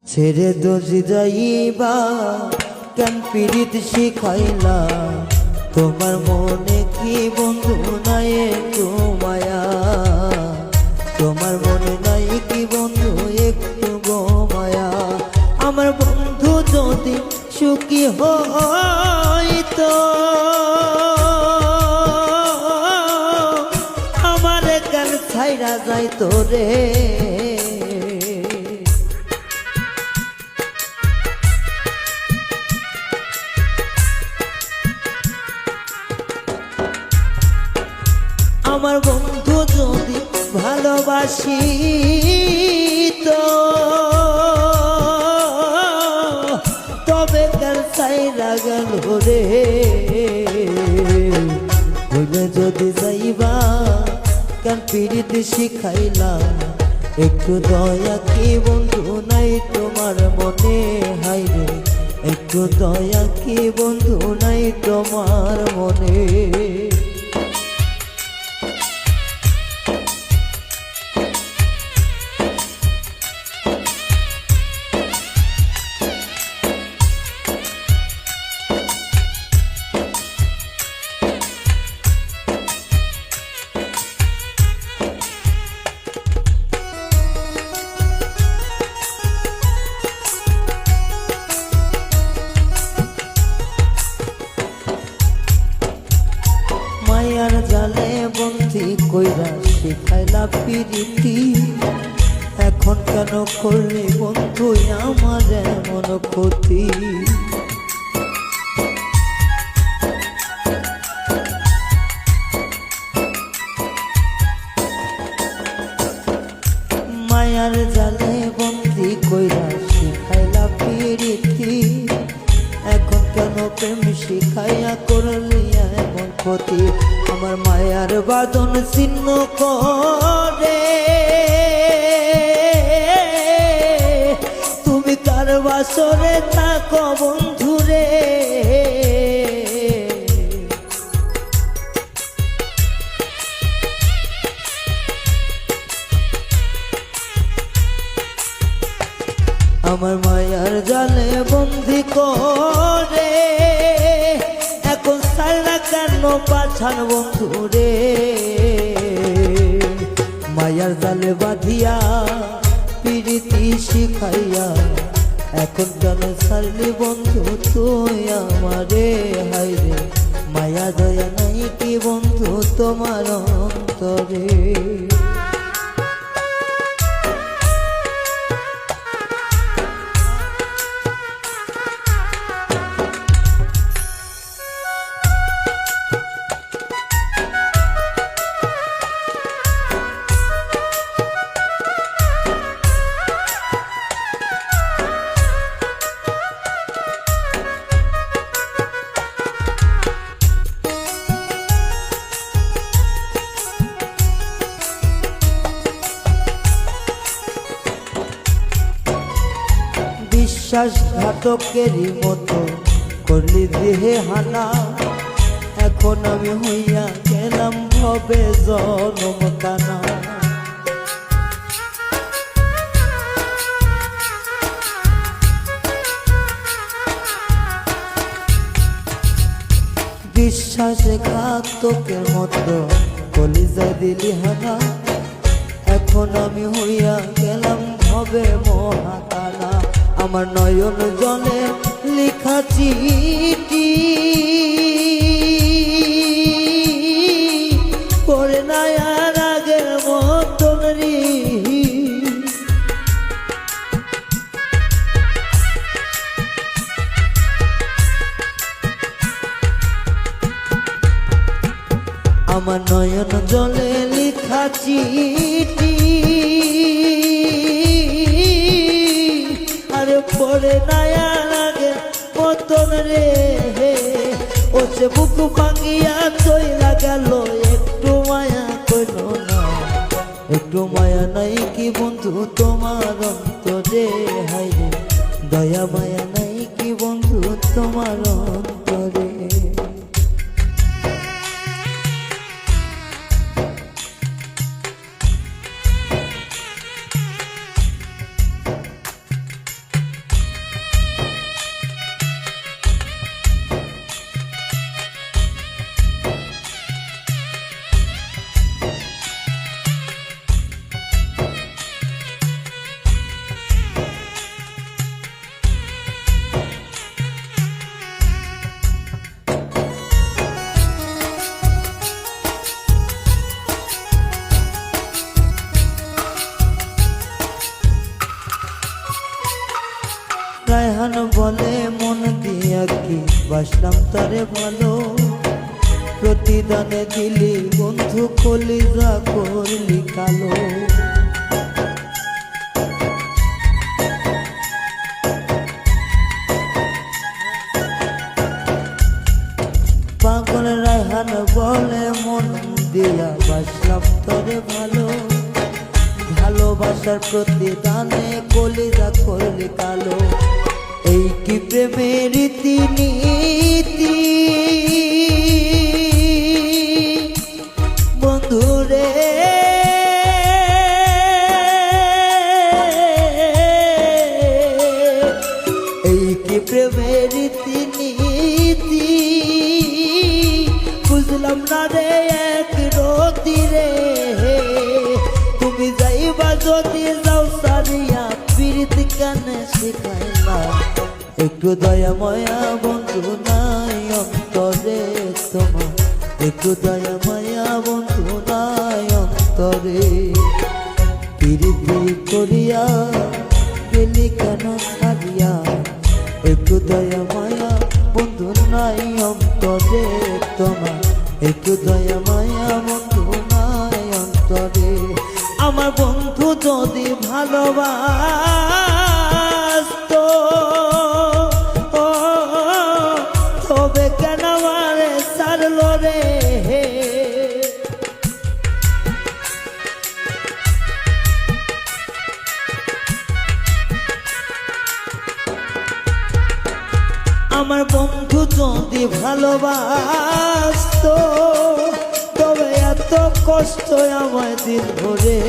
ছেড়ে দোষী যাইবা কেন পীড়িত শিখাইলা তোমার মনে কি বন্ধু নাই একটু মায়া তোমার মনে নাই কি বন্ধু একটু গো মায়া আমার বন্ধু যদি সুখী হইতো আমার কেন ছাইরা যাইতো রে আমার বন্ধু যদি ভালোবাসি তো তবে কার ছাইরা গেল রে বলে যদি যাইবা কার পীড়িত শিখাইলা একটু দয়া কি বন্ধু নাই তোমার মনে হাই রে একটু দয়া কি বন্ধু নাই তোমার মনে মায়ার জালে বন্দি কইরা শিখাইলা পিরিতি এখন কেন করলি বন্ধু আমার এমন ক্ষতি মায়ার জালে বন্দি কইরা শিখাইলা পিরিতি এখন কেন প্রেম শিখাইয়া করলি এমন ক্ষতি আমার মায়ার বাদন ছিন্ন করে তুমি কার বাসরে থাকো বন্ধুরে আমার মায়ার জালে বন্দি করে এখন সারা কেন পাছান বন্ধু রে মায়ার জালে বাঁধিয়া পিরিতি শিখাইয়া এখন কেন সারলি বন্ধু তুই আমারে হাই রে মায়া দয়া নাই কি বন্ধু তোমার অন্তরে বিশ্বাসঘাতকেরই মতো করলি দেহে হানা এখন আমি হইয়া গেলাম ভবে জনম কানা বিশ্বাসঘাতকের মতো কলিজা দিলি হানা এখন আমি হইয়া গেলাম ভবে মহাকানা আমার নয়ন জলে লেখা চিঠি পড়ে নাই আর আগের মতন রে আমার নয়ন জলে লেখা চিঠি পড়ে নায়া লাগে মতন রে ও সে বুক ভাঙিয়া চইলা গেল একটু মায়া কইল না একটু মায়া নাই কি বন্ধু তোমার অন্তরে হাই রে দয়া মায়া নাই কি বন্ধু তোমার অন্তরে রায়হান বলে মন দিয়া কি বাসলাম তারে ভালো, প্রতিদানে দিলি বন্ধু কলিজা করলি কালো। পাগল রায়হান বলে মন দিয়া বাসলাম তরে ভালো, ভালোবাসার প্রতিদানে কলিজা করলি কালো। এই কি প্রেমের রীতিনীতি বন্ধুরে, এই কি প্রেমের রীতিনীতি বুঝলাম না রে এক রতি রে। তুমি যাইবা যদি যাও সারিয়া প্রীতি কানে শিখাইলা, একটু দয়া মায়া বন্ধু নাই অন্তরে তোমার, একটু দয়া মায়া বন্ধু নাই অন্তরে। প্রীতি করিয়া গেলি কেন ছাড়িয়া, একটু দয়া মায়া বন্ধু নাই অন্তরে তোমার, একটু দয়া মায়া বন্ধু নাই অন্তরে। আমার বন্ধু যদি ভালোবাসতো তবে কেন আমারে ছাড়লো রে। আমার বন্ধু যদি ভালোবাসতো তবে এত কষ্ট আমায় দিল রে।